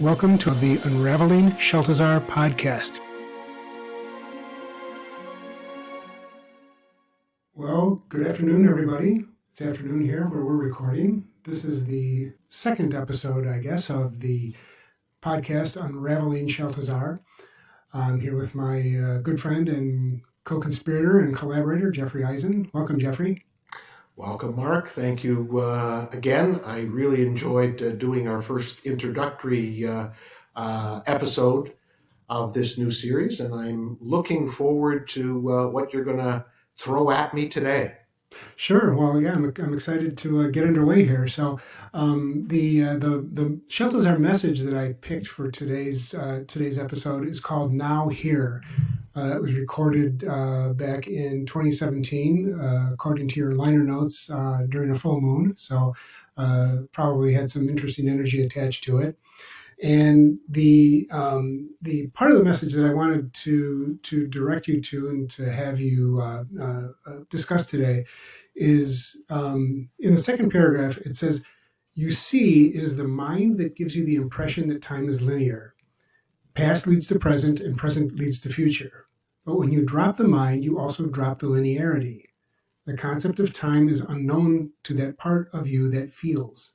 Welcome to the Unraveling Shaltazar podcast. Well, good afternoon, everybody. It's afternoon here where we're recording. This is the second episode, I guess, of the podcast Unraveling Shaltazar. I'm here with my good friend and co-conspirator and collaborator, Jeffrey Eisen. Welcome, Jeffrey. Welcome, Mark. Thank you again. I really enjoyed doing our first introductory episode of this new series, and I'm looking forward to what you're going to throw at me today. Sure. Well, yeah, I'm excited to get underway here. So, the Shaltazar message that I picked for today's episode is called "Now Here." It was recorded back in 2017, according to your liner notes, during a full moon. So, probably had some interesting energy attached to it. And the part of the message that I wanted to direct you to and to have you discuss today is in the second paragraph. It says, "You see, it is the mind that gives you the impression that time is linear. Past leads to present, and present leads to future. But when you drop the mind, you also drop the linearity. The concept of time is unknown to that part of you that feels.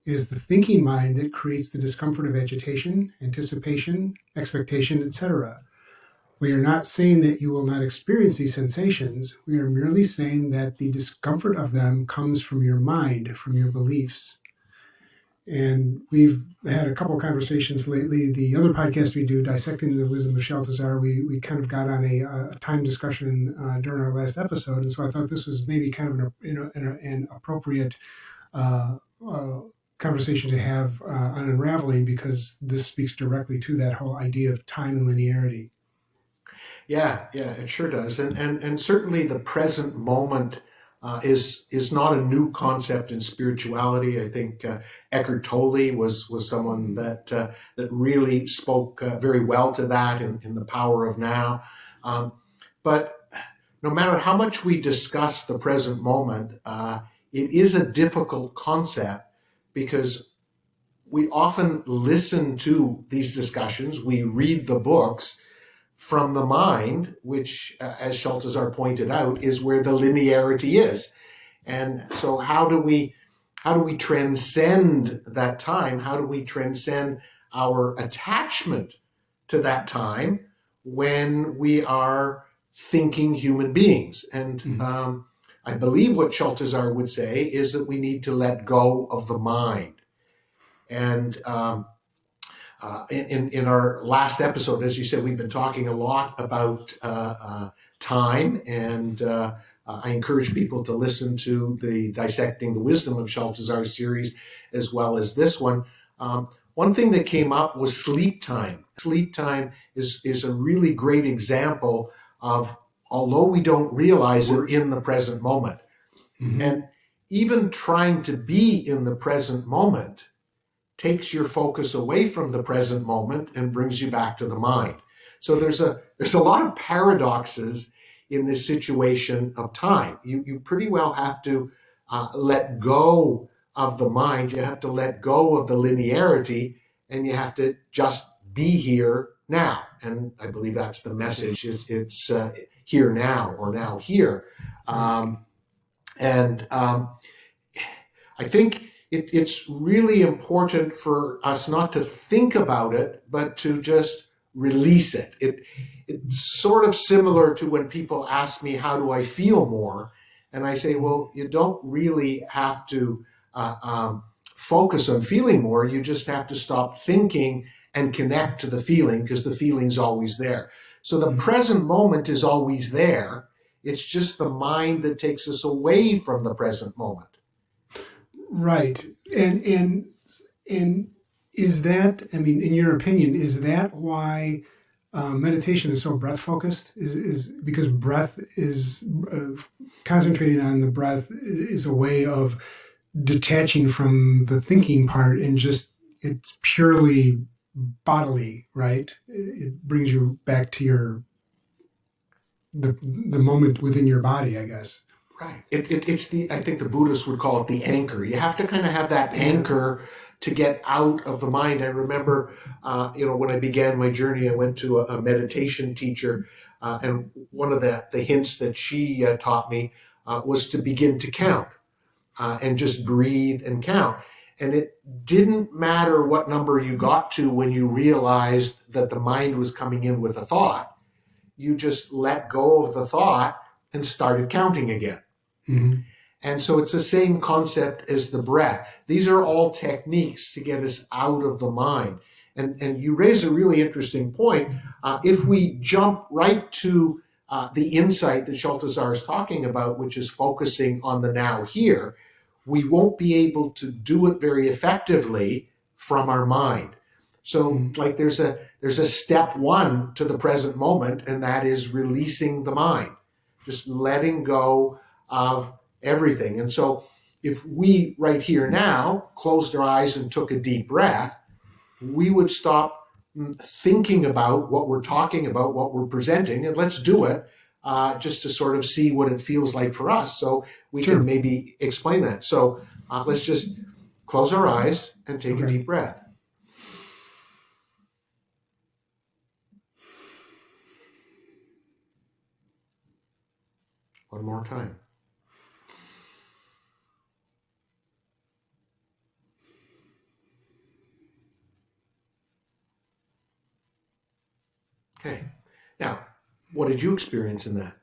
It is the thinking mind that creates the discomfort of agitation, anticipation, expectation, etc. We are not saying that you will not experience these sensations. We are merely saying that the discomfort of them comes from your mind, from your beliefs." And we've had a couple of conversations lately. The other podcast we do, Dissecting the Wisdom of Shaltazar, we kind of got on a time discussion during our last episode. And so I thought this was maybe kind of an appropriate conversation to have on unraveling, because this speaks directly to that whole idea of time and linearity. Yeah, it sure does, and certainly the present moment is not a new concept in spirituality. I think Eckhart Tolle was someone that really spoke very well to that in the power of now. But no matter how much we discuss the present moment, it is a difficult concept because we often listen to these discussions, we read the books from the mind, which, as Shaltazar pointed out, is where the linearity is. And so how do we transcend that time? How do we transcend our attachment to that time when we are thinking human beings? And I believe what Shaltazar would say is that we need to let go of the mind. And in our last episode, as you said, we've been talking a lot about time, and I encourage people to listen to the Dissecting the Wisdom of Shaltazar series as well as this one. One thing that came up was sleep time. Sleep time is a really great example of, although we don't realize we're in the present moment. Mm-hmm. And even trying to be in the present moment takes your focus away from the present moment and brings you back to the mind. So there's a lot of paradoxes in this situation of time. You pretty well have to let go of the mind. You have to let go of the linearity, and you have to just be here now. And I believe that's the message. It's here now, or now here. I think it's really important for us not to think about it, but to just release it. It's sort of similar to when people ask me, how do I feel more? And I say, well, you don't really have to focus on feeling more. You just have to stop thinking and connect to the feeling, because the feeling's always there. So the present moment is always there. It's just the mind that takes us away from the present moment. Right. And is that, I mean, in your opinion, is that why meditation is so breath focused? Is because breath is concentrating on the breath is a way of detaching from the thinking part, and just it's purely bodily, right? It brings you back to the moment within your body, I guess. Right. It's I think the Buddhists would call it the anchor. You have to kind of have that anchor to get out of the mind. I remember, when I began my journey, I went to a meditation teacher, and one of the hints that she taught me was to begin to count and just breathe and count. And it didn't matter what number you got to when you realized that the mind was coming in with a thought. You just let go of the thought and started counting again. Mm-hmm. And so it's the same concept as the breath. These are all techniques to get us out of the mind. And you raise a really interesting point. If we jump right to the insight that Shaltazar is talking about, which is focusing on the now here, we won't be able to do it very effectively from our mind. So like there's a step one to the present moment, and that is releasing the mind, just letting go of everything. And so if we right here now closed our eyes and took a deep breath, we would stop thinking about what we're talking about, what we're presenting, and let's do it just to sort of see what it feels like for us, so we Sure. can maybe explain that. So let's just close our eyes and take a Okay. deep breath. One more time. Okay. Now, what did you experience in that?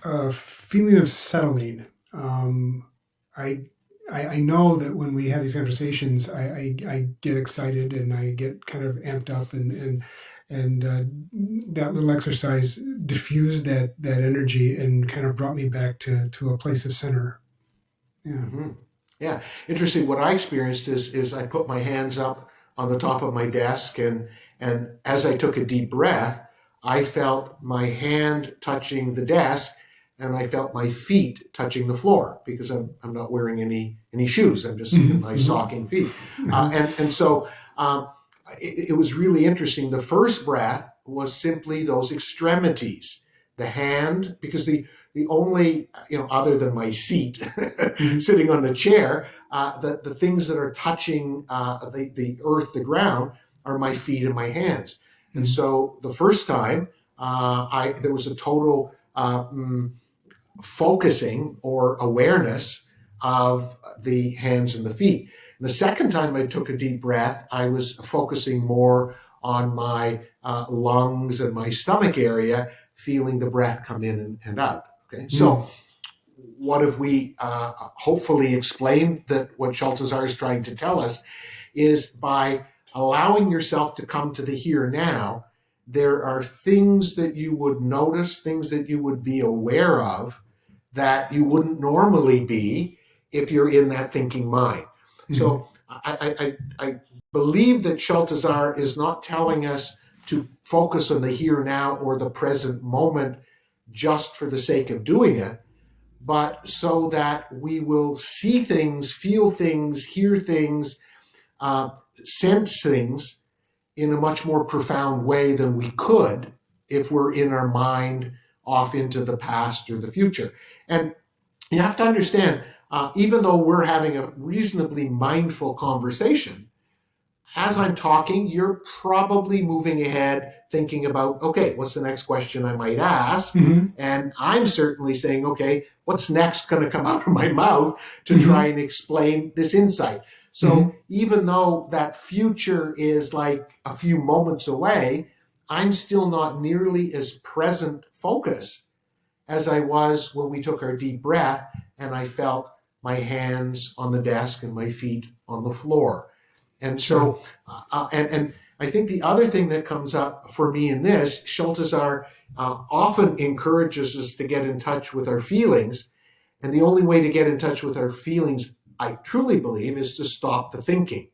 A feeling of settling. I, I know that when we have these conversations, I get excited and I get kind of amped up, and that little exercise diffused that energy and kind of brought me back to a place of center. Yeah. Mm-hmm. Yeah, interesting. What I experienced is I put my hands up on the top of my desk, and as I took a deep breath, I felt my hand touching the desk, and I felt my feet touching the floor because I'm not wearing any shoes. I'm just in my stocking feet, and so it was really interesting. The first breath was simply those extremities, the hand, because the only, other than my seat sitting on the chair, the things that are touching the earth, the ground, are my feet and my hands. And so the first time, there was a total focusing or awareness of the hands and the feet. And the second time I took a deep breath, I was focusing more on my lungs and my stomach area, feeling the breath come in and out. Okay, so what have we hopefully explained that what Shaltazar is trying to tell us is by allowing yourself to come to the here now, there are things that you would notice, things that you would be aware of that you wouldn't normally be if you're in that thinking mind. So I believe that Shaltazar is not telling us to focus on the here now or the present moment just for the sake of doing it, but so that we will see things, feel things, hear things, sense things in a much more profound way than we could if we're in our mind off into the past or the future. And you have to understand, even though we're having a reasonably mindful conversation, as I'm talking, you're probably moving ahead thinking about, okay, what's the next question I might ask? And I'm certainly saying, okay, what's next going to come out of my mouth to try and explain this insight? So even though that future is like a few moments away, I'm still not nearly as present focused as I was when we took our deep breath and I felt my hands on the desk and my feet on the floor. And so, and I think the other thing that comes up for me in this, Shaltazar often encourages us to get in touch with our feelings. And the only way to get in touch with our feelings, I truly believe, is to stop the thinking.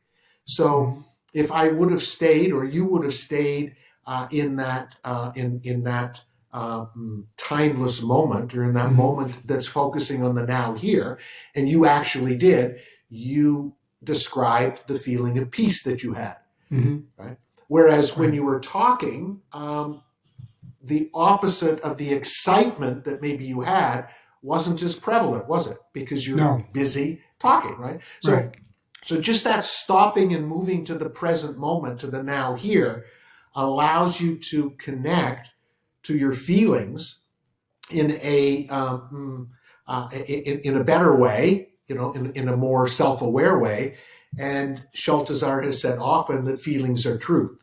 So if I would have stayed, or you would have stayed in that timeless moment, or in that moment that's focusing on the now here, and you actually did, you described the feeling of peace that you had, right? Whereas when you were talking, the opposite of the excitement that maybe you had wasn't as prevalent, was it? Because you're busy talking, right? Right. So just that stopping and moving to the present moment, to the now here, allows you to connect to your feelings in in a better way, in a more self-aware way. And Shaltazar has said often that feelings are truth.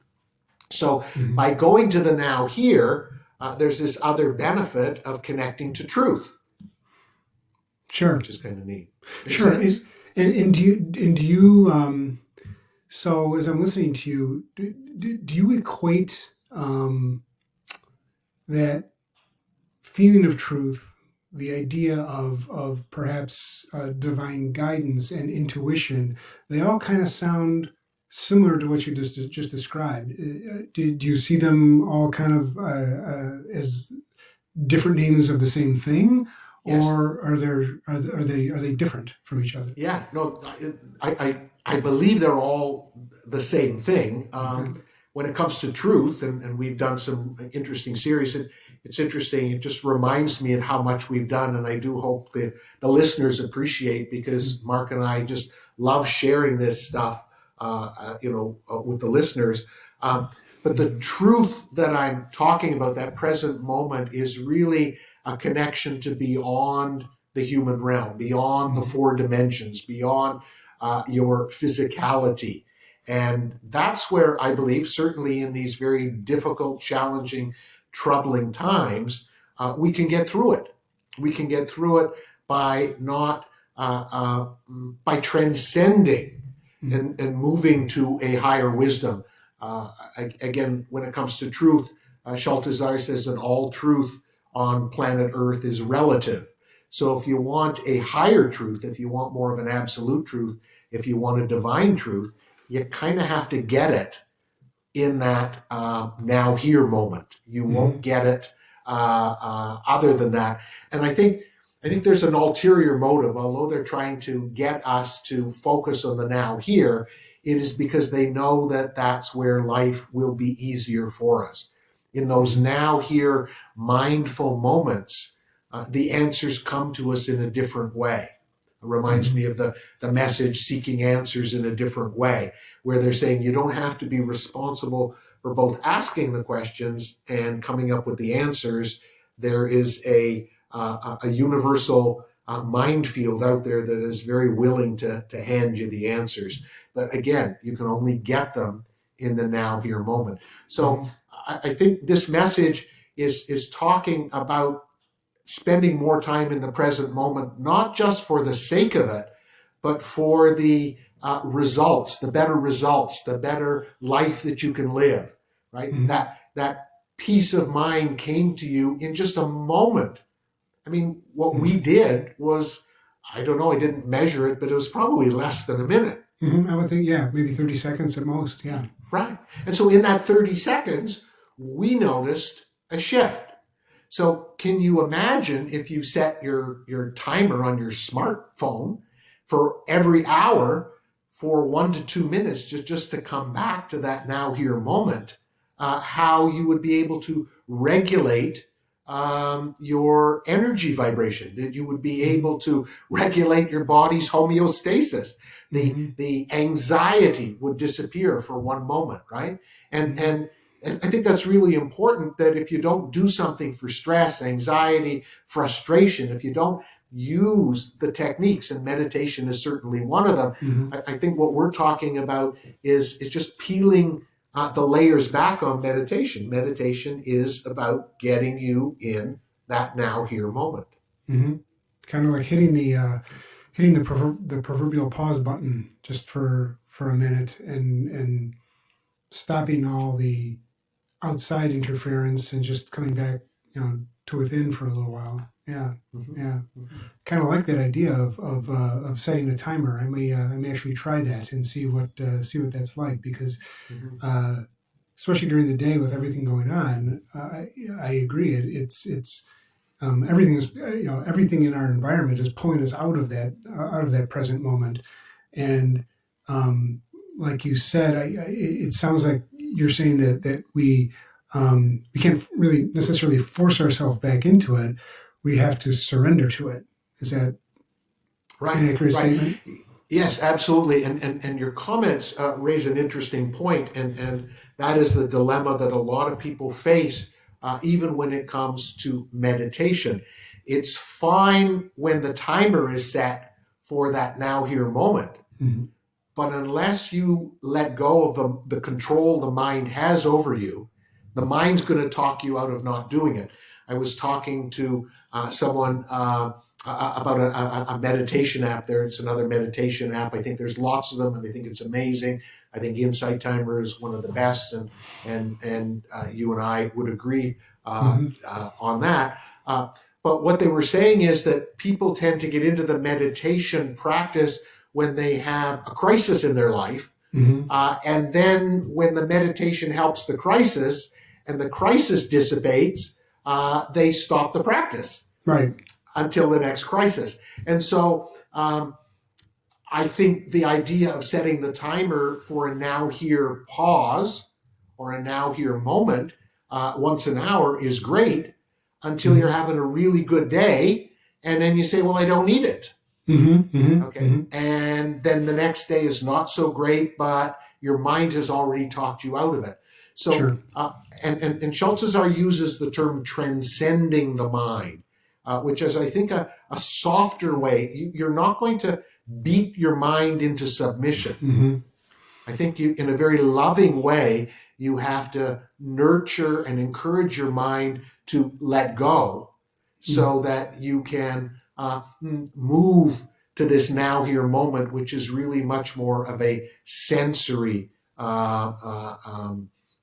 So Hmm. by going to the now here, there's this other benefit of connecting to truth, Sure. which is kind of neat. Make Sure. sense? And do you so as I'm listening to you, do you equate that feeling of truth, the idea of perhaps divine guidance and intuition, they all kind of sound similar to what you just described. Do you see them all kind of as different names of the same thing, Yes. or are they different from each other? Yeah. No, I believe they're all the same thing. Okay. When it comes to truth, and we've done some interesting series, it's interesting. It just reminds me of how much we've done, and I do hope the listeners appreciate, because Mark and I just love sharing this stuff, with the listeners. But the Mhm. truth that I'm talking about, that present moment, is really a connection to beyond the human realm, beyond the Mhm. four dimensions, beyond your physicality. And that's where I believe, certainly in these very difficult, challenging, troubling times, we can get through it. We can get through it by not, by transcending Mhm. and moving to a higher wisdom. Again, when it comes to truth, Shaltazar says that all truth on planet Earth is relative. So if you want a higher truth, if you want more of an absolute truth, if you want a divine truth, you kind of have to get it in that now here moment. You won't Mhm. get it other than that. And I think there's an ulterior motive. Although they're trying to get us to focus on the now here, it is because they know that that's where life will be easier for us. In those Mhm. now here mindful moments, the answers come to us in a different way. It reminds me Mhm. of the message Seeking Answers in a Different Way, where they're saying you don't have to be responsible for both asking the questions and coming up with the answers. There is a universal mind field out there that is very willing to hand you the answers. But again, you can only get them in the now here moment. So Mhm. I think this message is talking about spending more time in the present moment, not just for the sake of it, but for the results, the better life that you can live, right? Mhm. That peace of mind came to you in just a moment. I mean, what we Mhm. did was, I don't know, I didn't measure it, but it was probably less than a minute. Mhm. I would think, yeah, maybe 30 seconds at most. Yeah. Right. And so in that 30 seconds, we noticed a shift. So can you imagine if you set your timer on your smartphone for every hour for 1 to 2 minutes, just to come back to that now here moment, how you would be able to regulate your energy vibration, that you would be Mhm. able to regulate your body's homeostasis. Mhm. The anxiety would disappear for one moment, right? And Mhm. and and I think that's really important, that if you don't do something for stress, anxiety, frustration, if you don't use the techniques, and meditation is certainly one of them, Mhm. I think what we're talking about is just peeling the layers back on meditation. Meditation is about getting you in that now here moment. Mhm. Kind of like hitting the proverbial pause button just for a minute and stopping all the outside interference and just coming back, to within for a little while. Yeah, Mm-hmm. yeah. Mm-hmm. Kind of like that idea of setting a timer. I may actually try that and see what that's like, because Mm-hmm. uh, especially during the day with everything going on, I agree. It's everything is everything in our environment is pulling us out of that present moment. And um, like you said, it sounds like you're saying that we can't really necessarily force ourselves back into it. We have to surrender to it. Is that Right, An accurate right. statement. Yes, absolutely. And your comments raise an interesting point, and that is the dilemma that a lot of people face, even when it comes to meditation. It's fine when the timer is set for that now here moment, Mm-hmm. but unless you let go of the control the mind has over you, the mind's going to talk you out of not doing it. I was talking to someone about a meditation app there. It's another meditation app. I think there's lots of them, and I think it's amazing. I think Insight Timer is one of the best, and you and I would agree Mm-hmm. on that. But what they were saying is that people tend to get into the meditation practice when they have a crisis in their life. Mm-hmm. And then when the meditation helps the crisis and the crisis dissipates, they stop the practice Right. until the next crisis. And so I think the idea of setting the timer for a now here pause or a now here moment once an hour is great until you're Mm-hmm. having a really good day. And then you say, well, I don't need it. Mm-hmm. Mm-hmm. Okay. Mm-hmm. And then the next day is not so great, but your mind has already talked you out of it. So, Sure. and Shaltazar uses the term transcending the mind, which is, I think, a softer way. You're not going to beat your mind into submission. Mm-hmm. I think you, in a very loving way, you have to nurture and encourage your mind to let go Mm-hmm. so that you can move to this now here moment, which is really much more of a sensory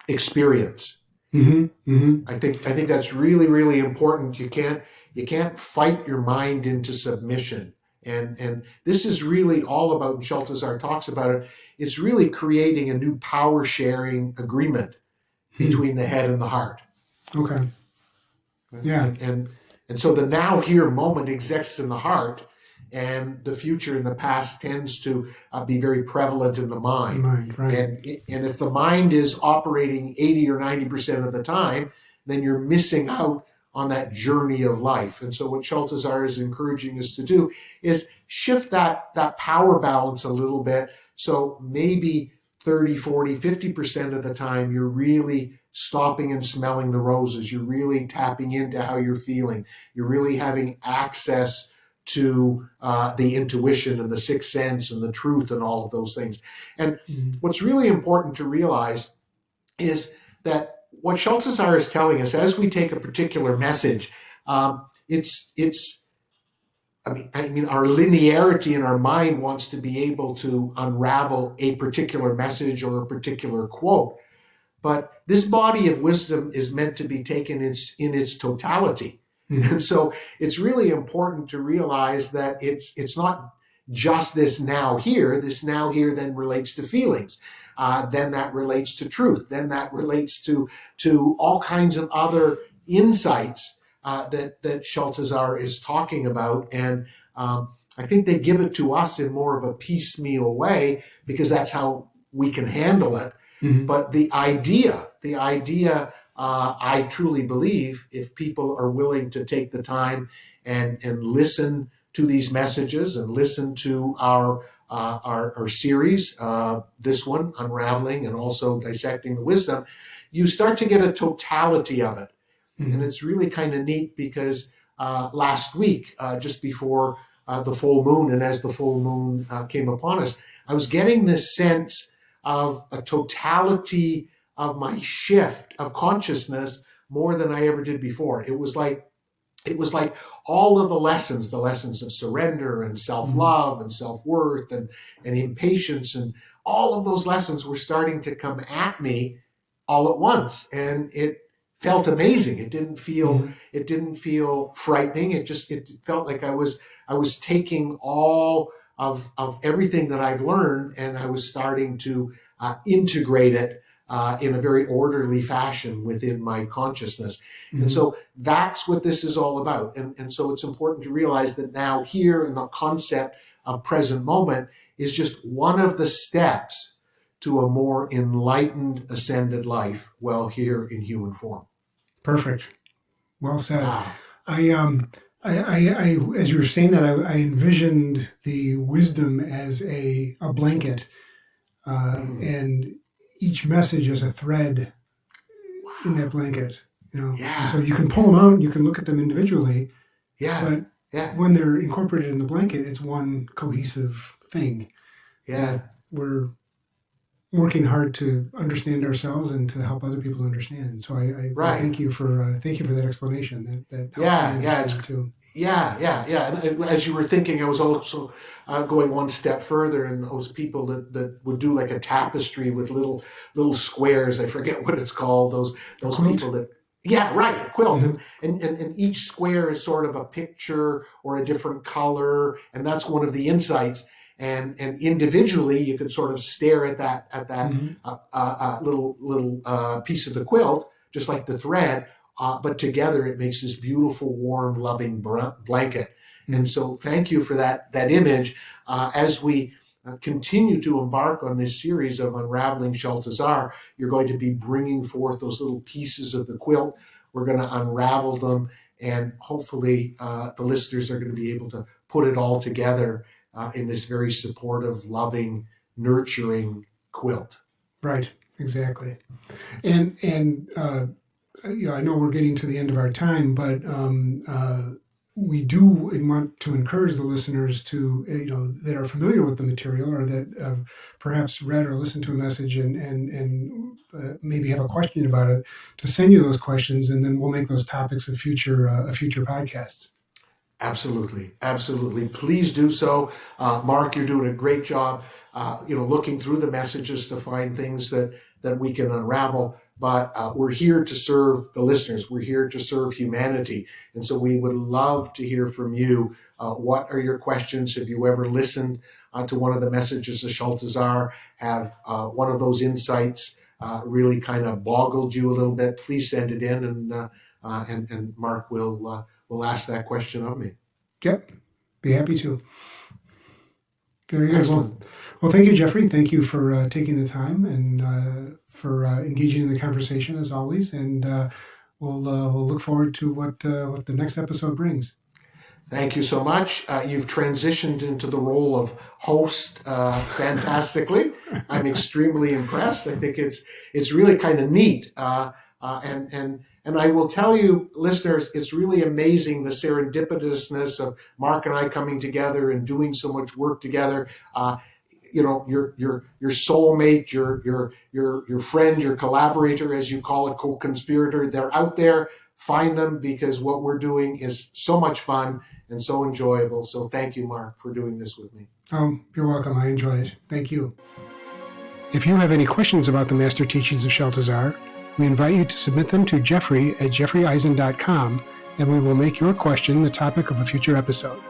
experience. Mm-hmm. Mm-hmm. I think that's really really important. You can't fight your mind into submission, and this is really all about. And Sheltazar talks about it. It's really creating a new power sharing agreement Hmm. between the head and the heart. Okay. Yeah. And so the now here moment exists in the heart, and the future and the past tends to be very prevalent in the The mind. mind. Right. And if the mind is operating 80 or 90% of the time, then you're missing out on that journey of life. And so what Sheltazar is encouraging us to do is shift that power balance a little bit. So maybe 30, 40, 50% of the time, you're really stopping and smelling the roses. You're really tapping into how you're feeling. You're really having access to the intuition and the sixth sense and the truth and all of those things. And Mm-hmm. what's really important to realize is that what Shaltazar is telling us as we take a particular message, it's I mean, our linearity in our mind wants to be able to unravel a particular message or a particular quote. But this body of wisdom is meant to be taken in its totality. Mm-hmm. And so it's really important to realize that it's not just this now here. This now here then relates to feelings. Then that relates to truth. Then that relates to all kinds of other insights that Shaltazar is talking about. And I think they give it to us in more of a piecemeal way because that's how we can handle it. Mm-hmm. But the idea, I truly believe, if people are willing to take the time and listen to these messages and listen to our series, this one, Unraveling, and also Dissecting the Wisdom, you start to get a totality of it. And Mm-hmm. it's really kind of neat because last week, just before the full moon, and as the full moon came upon us, I was getting this sense of a totality of my shift of consciousness more than I ever did before. It was like all of the lessons of surrender and Mm-hmm. self-love and self-worth and impatience, and all of those lessons were starting to come at me all at once. And it felt amazing. Mm-hmm. It didn't feel frightening. It felt like I was taking all of everything that I've learned, and I was starting to integrate it in a very orderly fashion within my consciousness. And Mm-hmm. so that's what this is all about. And so it's important to realize that now here in the concept of present moment is just one of the steps to a more enlightened, ascended life while here in human form. Perfect. Well said. Wow. I As you were saying that, I envisioned the wisdom as a blanket, Mm. and each message as a thread in Wow. that blanket, and so Yeah. you can pull them out, and you can look at them individually, Yeah. but Yeah. when they're incorporated in the blanket, it's one cohesive thing that Yeah. we're working hard to understand ourselves and to help other people understand. So I Right. thank you for that explanation. That helped me Yeah. Yeah. understand too. Yeah. And as you were thinking, I was also going one step further, and those people that would do like a tapestry with little squares. I forget what it's called. A Those quilt. people that. Yeah, right, a quilt, Hmm. and each square is sort of a picture or a different color, and that's one of the insights. And individually, you could sort of stare at that Hmm. little piece of the quilt, just like the thread, but together it makes this beautiful, warm, loving blanket. And Hmm. so, thank you for that image. As we continue to embark on this series of Unraveling Shaltazar, you're going to be bringing forth those little pieces of the quilt. We're going to unravel them, and hopefully, the listeners are going to be able to put it all together in this very supportive, loving, nurturing quilt. Right. Exactly. And I know we're getting to the end of our time, but we do want to encourage the listeners to, that are familiar with the material or that have perhaps read or listened to a message and maybe have a question about it, to send you those questions, and then we'll make those topics of future podcasts. Absolutely, absolutely. Please do so, Mark. You're doing a great job. Looking through the messages to find things that we can unravel. But we're here to serve the listeners. We're here to serve humanity, and so we would love to hear from you. What are your questions? Have you ever listened to one of the messages of Shaltazar? Have one of those insights really kind of boggled you a little bit? Please send it in, and Mark will ask that question of me. Yep, be happy to. Very good. Excellent. Well, thank you, Jeffrey. Thank you for taking the time and for engaging in the conversation as always. And we'll look forward to what the next episode brings. Thank you so much. You've transitioned into the role of host fantastically. I'm extremely impressed. I think it's really kind of neat. And I will tell you, listeners, it's really amazing the serendipitousness of Mark and I coming together and doing so much work together. Your soulmate, your friend, your collaborator, as you call it, co-conspirator. They're out there. Find them, because what we're doing is so much fun and so enjoyable. So thank you, Mark, for doing this with me. You're welcome. I enjoy it. Thank you. If you have any questions about the Master Teachings of Shaltazar, we invite you to submit them to Jeffrey at jeffreyeisen.com, and we will make your question the topic of a future episode.